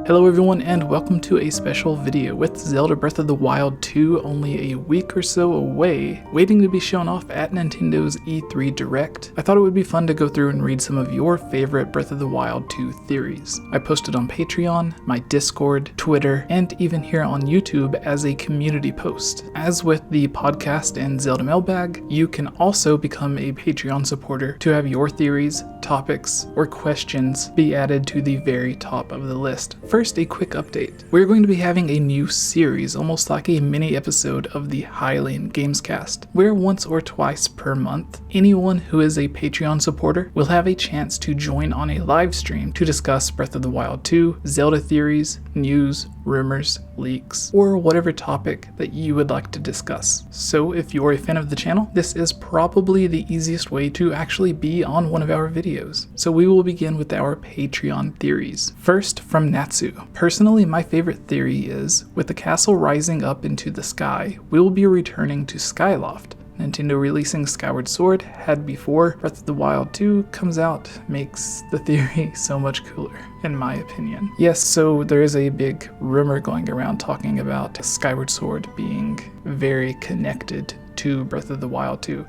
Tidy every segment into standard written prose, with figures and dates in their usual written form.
Hello everyone and welcome to a special video with Zelda Breath of the Wild 2 only a week or so away, waiting to be shown off at Nintendo's E3 Direct. I thought it would be fun to go through and read some of your favorite Breath of the Wild 2 theories. I posted on Patreon, my Discord, Twitter, and even here on YouTube as a community post. As with the podcast and Zelda mailbag, you can also become a Patreon supporter to have your theories, topics, or questions be added to the very top of the list. First, a quick update. We're going to be having a new series, almost like a mini episode of the 𝐓𝐼𝐬 Gamescast, where once or twice per month, anyone who is a Patreon supporter will have a chance to join on a live stream to discuss Breath of the Wild 2, Zelda theories, news, rumors, leaks, or whatever topic that you would like to discuss. So if you're a fan of the channel, this is probably the easiest way to actually be on one of our videos. So we will begin with our Patreon theories. First, from Natsu. Personally, my favorite theory is, with the castle rising up into the sky, we will be returning to Skyloft. Nintendo releasing Skyward Sword had before Breath of the Wild 2 comes out makes the theory so much cooler, in my opinion. Yes, so there is a big rumor going around talking about Skyward Sword being very connected to Breath of the Wild 2.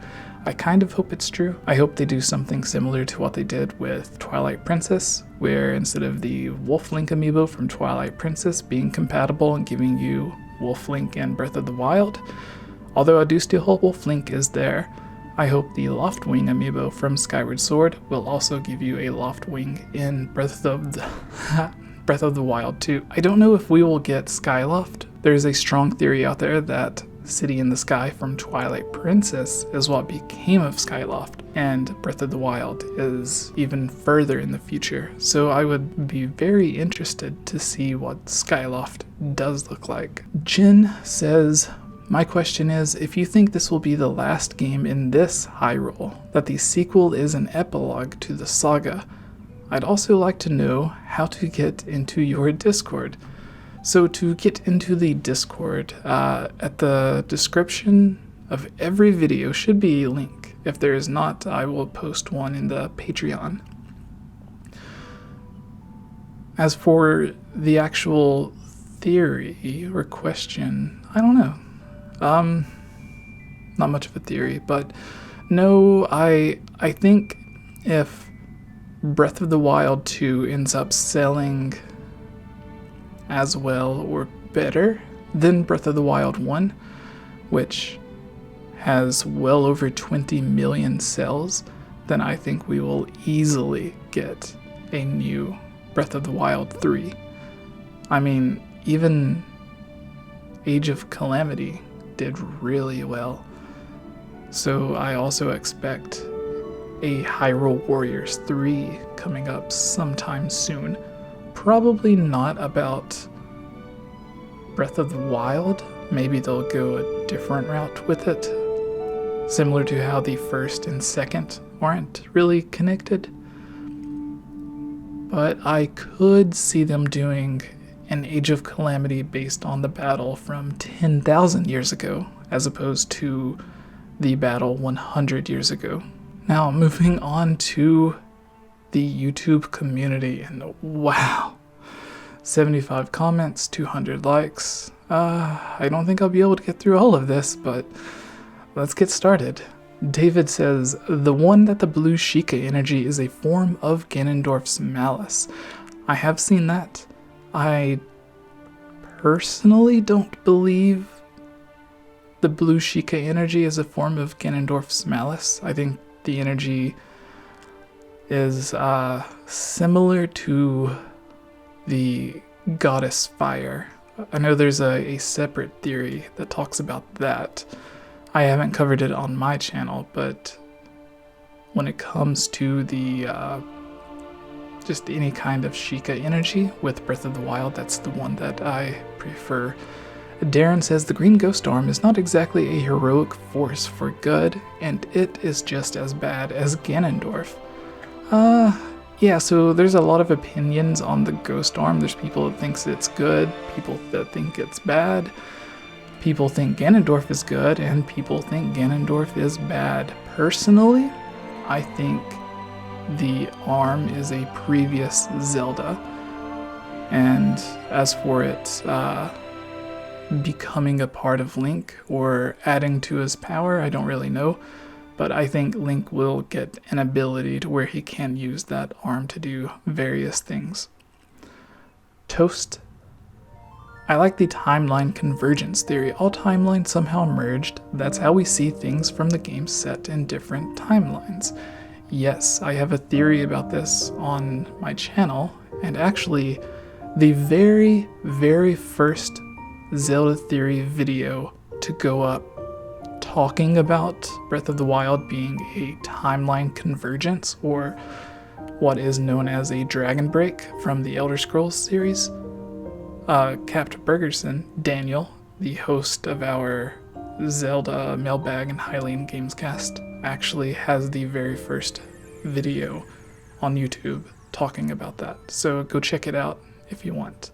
I kind of hope it's true. I hope they do something similar to what they did with Twilight Princess, where instead of the Wolf Link amiibo from Twilight Princess being compatible and giving you Wolf Link and Breath of the Wild, although I do still hope Wolf Link is there, I hope the Loftwing amiibo from Skyward Sword will also give you a Loftwing in Breath of the Wild 2. I don't know if we will get Skyloft. There's a strong theory out there that City in the Sky from Twilight Princess is what became of Skyloft, and Breath of the Wild is even further in the future. So I would be very interested to see what Skyloft does look like. Jin says, my question is, if you think this will be the last game in this Hyrule, that the sequel is an epilogue to the saga, I'd also like to know how to get into your Discord. So to get into the Discord, at the description of every video should be a link. If there is not, I will post one in the Patreon. As for the actual theory or question, I don't know. Not much of a theory, but no, I think if Breath of the Wild 2 ends up selling as well or better than Breath of the Wild 1, which has well over 20 million sales, then I think we will easily get a new Breath of the Wild 3. I mean, even Age of Calamity did really well. So I also expect a Hyrule Warriors 3 coming up sometime soon. Probably not about Breath of the Wild. Maybe they'll go a different route with it, similar to how the first and second aren't really connected. But I could see them doing an Age of Calamity based on the battle from 10,000 years ago, as opposed to the battle 100 years ago. Now, moving on to the YouTube community, and wow, 75 comments, 200 likes. I don't think I'll be able to get through all of this, but let's get started. David says, the one that the blue Sheikah energy is a form of Ganondorf's Malice. I have seen that. I personally don't believe the blue Sheikah energy is a form of Ganondorf's Malice. I think the energy is similar to the goddess fire. I know there's a separate theory that talks about that. I haven't covered it on my channel, but when it comes to the just any kind of Sheikah energy with Breath of the Wild, that's the one that I prefer. Darren says the green ghost arm is not exactly a heroic force for good, and it is just as bad as Ganondorf. Yeah, so there's a lot of opinions on the ghost arm. There's people that thinks it's good, people that think it's bad, people think Ganondorf is good, and people think Ganondorf is bad. Personally, I think the arm is a previous Zelda. And as for it becoming a part of Link or adding to his power, I don't really know. But I think Link will get an ability to where he can use that arm to do various things. Toast. I like the timeline convergence theory. All timelines somehow merged. That's how we see things from the game set in different timelines. Yes, I have a theory about this on my channel, and actually the very, very first Zelda theory video to go up talking about Breath of the Wild being a timeline convergence, or what is known as a dragon break from the Elder Scrolls series. CaptBurgerson, Daniel, the host of our Zelda Mailbag and 𝐓𝐤𝐢𝐭𝐞𝐫 Games cast, actually has the very first video on YouTube talking about that. So go check it out if you want.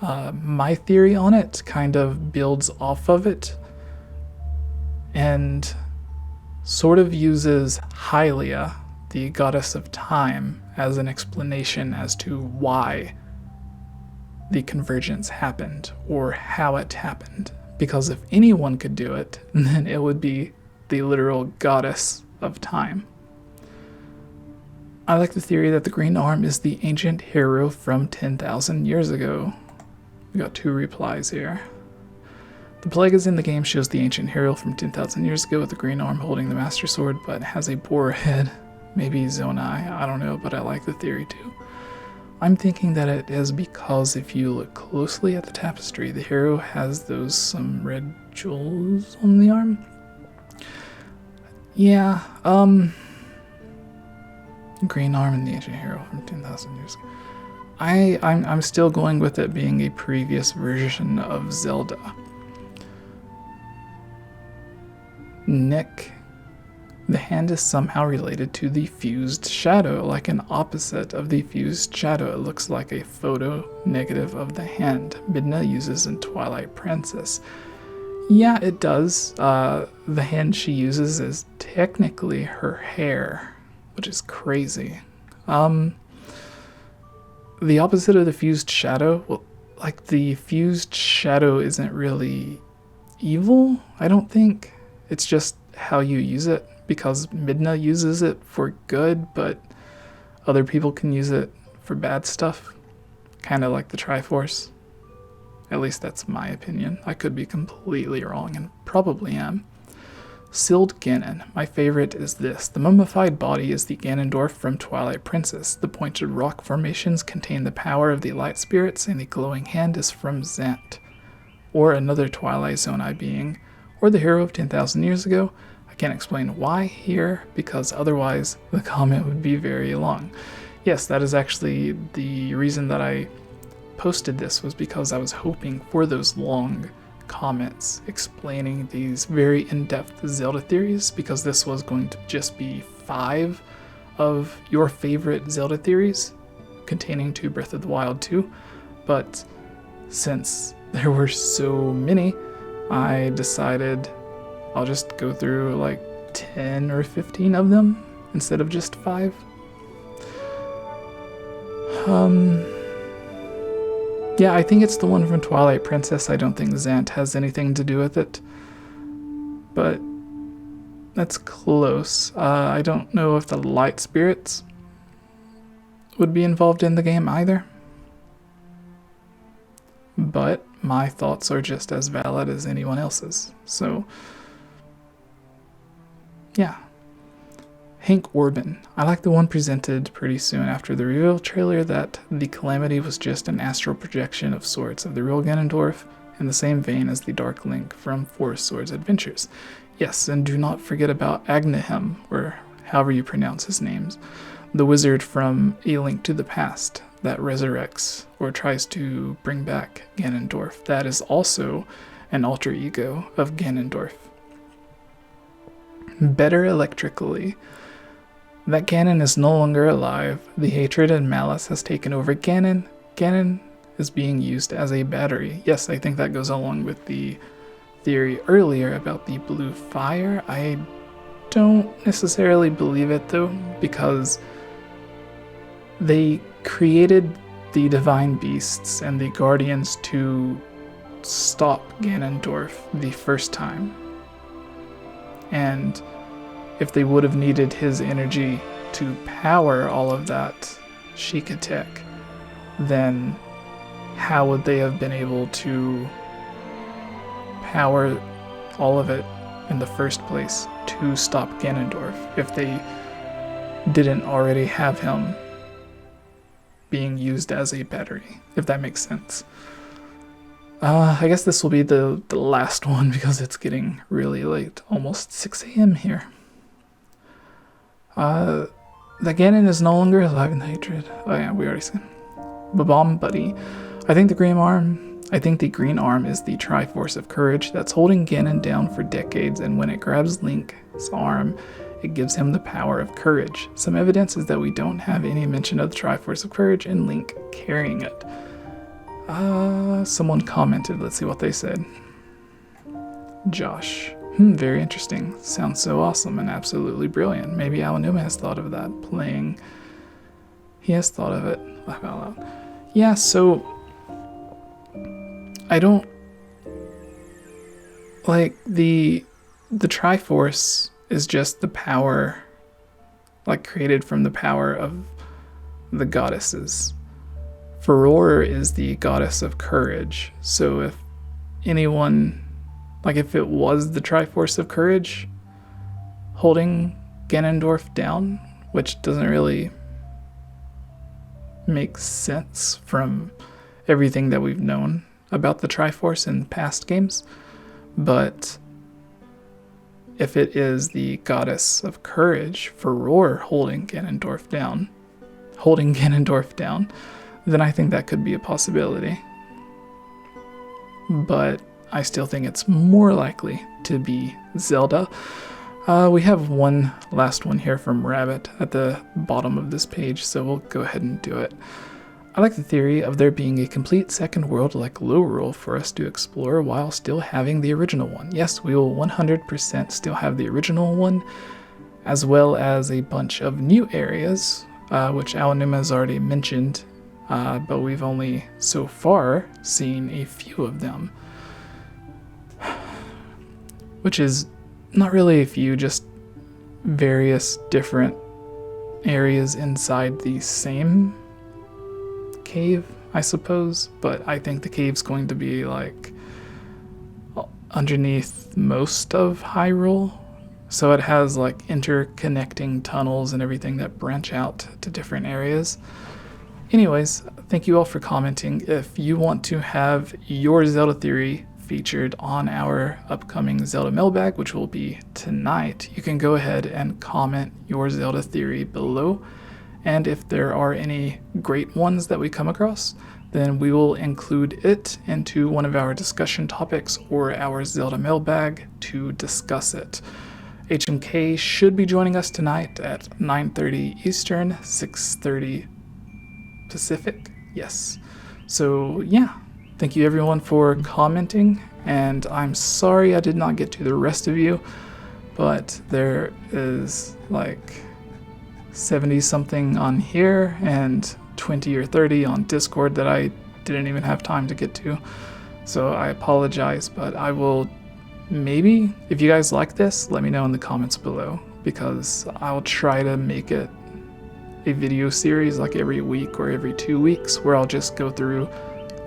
My theory on it kind of builds off of it and sort of uses Hylia, the goddess of time, as an explanation as to why the convergence happened or how it happened. Because if anyone could do it, then it would be the literal goddess of time. I like the theory that the green arm is the ancient hero from 10,000 years ago. We got 2 replies here. The Plagas in the game shows the ancient hero from 10,000 years ago with the green arm holding the Master Sword, but has a boar head. Maybe Zonai, I don't know, but I like the theory too. I'm thinking that it is because if you look closely at the tapestry, the hero has some red jewels on the arm. Yeah, green arm and the ancient hero from 10,000 years ago. I'm still going with it being a previous version of Zelda. Nick. The hand is somehow related to the fused shadow, like an opposite of the fused shadow. It looks like a photo negative of the hand Midna uses in Twilight Princess. Yeah, it does. The hand she uses is technically her hair, which is crazy. The opposite of the fused shadow, well, like the fused shadow isn't really evil, I don't think. It's just how you use it, because Midna uses it for good, but other people can use it for bad stuff. Kind of like the Triforce. At least that's my opinion. I could be completely wrong, and probably am. Sealed Ganon. My favorite is this. The mummified body is the Ganondorf from Twilight Princess. The pointed rock formations contain the power of the light spirits, and the glowing hand is from Zant, or another Twilight Zonai being, or the hero of 10,000 years ago. I can't explain why here, because otherwise the comment would be very long. Yes, that is actually the reason that I posted this, was because I was hoping for those long comments explaining these very in-depth Zelda theories, because this was going to just be 5 of your favorite Zelda theories containing to Breath of the Wild 2, but since there were so many, I decided I'll just go through like 10 or 15 of them instead of just 5. Yeah, I think it's the one from Twilight Princess. I don't think Zant has anything to do with it, but that's close. I don't know if the light spirits would be involved in the game either, but my thoughts are just as valid as anyone else's. So yeah. Hank Orban. I like the one presented pretty soon after the reveal trailer that the Calamity was just an astral projection of sorts of the real Ganondorf, in the same vein as the Dark Link from Forest Swords Adventures. Yes, and do not forget about Agnehem, or however you pronounce his names, the wizard from A Link to the Past that resurrects or tries to bring back Ganondorf. That is also an alter ego of Ganondorf. Better electrically. That Ganon is no longer alive. The hatred and malice has taken over Ganon. Ganon is being used as a battery. Yes, I think that goes along with the theory earlier about the blue fire. I don't necessarily believe it though, because they created the divine beasts and the guardians to stop Ganondorf the first time. And if they would have needed his energy to power all of that Sheikah tech, then how would they have been able to power all of it in the first place to stop Ganondorf if they didn't already have him being used as a battery, if that makes sense. I guess this will be the last one because it's getting really late, almost 6 a.m. here. The Ganon is no longer alive in the hatred. Oh yeah, we already said. Babam Buddy. I think the green arm is the Triforce of Courage that's holding Ganon down for decades, and when it grabs Link's arm, it gives him the power of courage. Some evidence is that we don't have any mention of the Triforce of Courage and Link carrying it. Someone commented, let's see what they said. Josh. Very interesting. Sounds so awesome and absolutely brilliant. Maybe 𝐴𝐿𝐼𝐻 has thought of that, He has thought of it. Laugh out loud. Yeah, so I don't like the Triforce is just the power, like created from the power of the goddesses. Furore is the goddess of courage. So if anyone, like if it was the Triforce of Courage holding Ganondorf down, which doesn't really make sense from everything that we've known about the Triforce in past games, but if it is the goddess of courage, Furore holding Ganondorf down, then I think that could be a possibility. But I still think it's more likely to be Zelda. We have one last one here from Rabbit at the bottom of this page, so we'll go ahead and do it. I like the theory of there being a complete second world like Hyrule for us to explore while still having the original one. Yes, we will 100% still have the original one, as well as a bunch of new areas, which 𝐴𝐿𝐼𝐻 has already mentioned, but we've only so far seen a few of them. Which is not really a few, just various different areas inside the same cave, I suppose, but I think the cave's going to be like underneath most of Hyrule, so it has like interconnecting tunnels and everything that branch out to different areas. Anyways, thank you all for commenting. If you want to have your Zelda theory featured on our upcoming Zelda mailbag, which will be tonight, you can go ahead and comment your Zelda theory below. And if there are any great ones that we come across, then we will include it into one of our discussion topics or our Zelda mailbag to discuss it. HMK should be joining us tonight at 9:30 Eastern, 6:30 Pacific. Yes. So yeah, thank you everyone for commenting, and I'm sorry I did not get to the rest of you, but there is like 70 something on here and 20 or 30 on Discord that I didn't even have time to get to. So I apologize, but I will maybe, if you guys like this, let me know in the comments below, because I'll try to make it a video series like every week or every 2 weeks where I'll just go through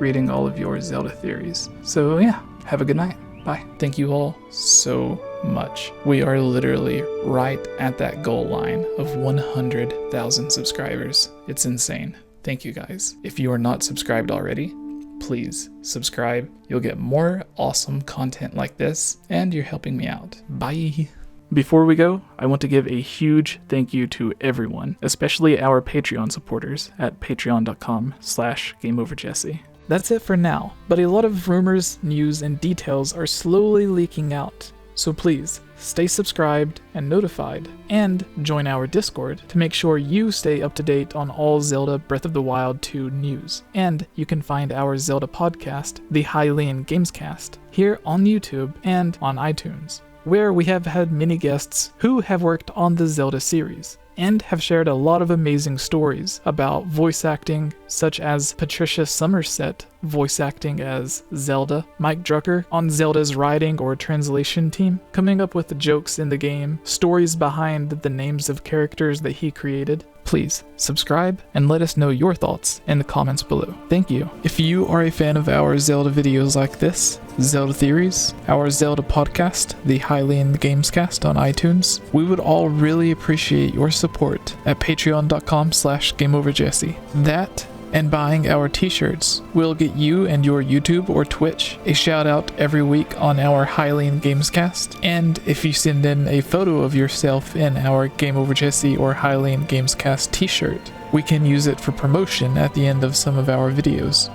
reading all of your Zelda theories. So yeah, have a good night. Bye. Thank you all so much. We are literally right at that goal line of 100,000 subscribers. It's insane. Thank you guys. If you are not subscribed already, please subscribe. You'll get more awesome content like this, and you're helping me out. Bye. Before we go, I want to give a huge thank you to everyone, especially our Patreon supporters at patreon.com/GameOverJesse. That's it for now, but a lot of rumors, news, and details are slowly leaking out. So please, stay subscribed and notified, and join our Discord to make sure you stay up to date on all Zelda Breath of the Wild 2 news. And you can find our Zelda podcast, the 𝐓𝐼𝐻 Gamescast, here on YouTube and on iTunes, where we have had many guests who have worked on the Zelda series. and have shared a lot of amazing stories about voice acting, such as Patricia Somerset voice acting as Zelda, Mike Drucker on Zelda's writing or translation team, coming up with the jokes in the game, stories behind the names of characters that he created. Please subscribe and let us know your thoughts in the comments below. Thank you. If you are a fan of our Zelda videos like this, Zelda Theories, our Zelda podcast, the 𝐓𝐼𝐬 Gamescast on iTunes, we would all really appreciate your support at patreon.com/GameOverJesse. That and buying our t-shirts will get you and your YouTube or Twitch a shout out every week on our 𝐓𝐼𝐬 Gamescast, and if you send in a photo of yourself in our Game Over Jesse or 𝐓𝐼𝐬 Gamescast t-shirt, we can use it for promotion at the end of some of our videos.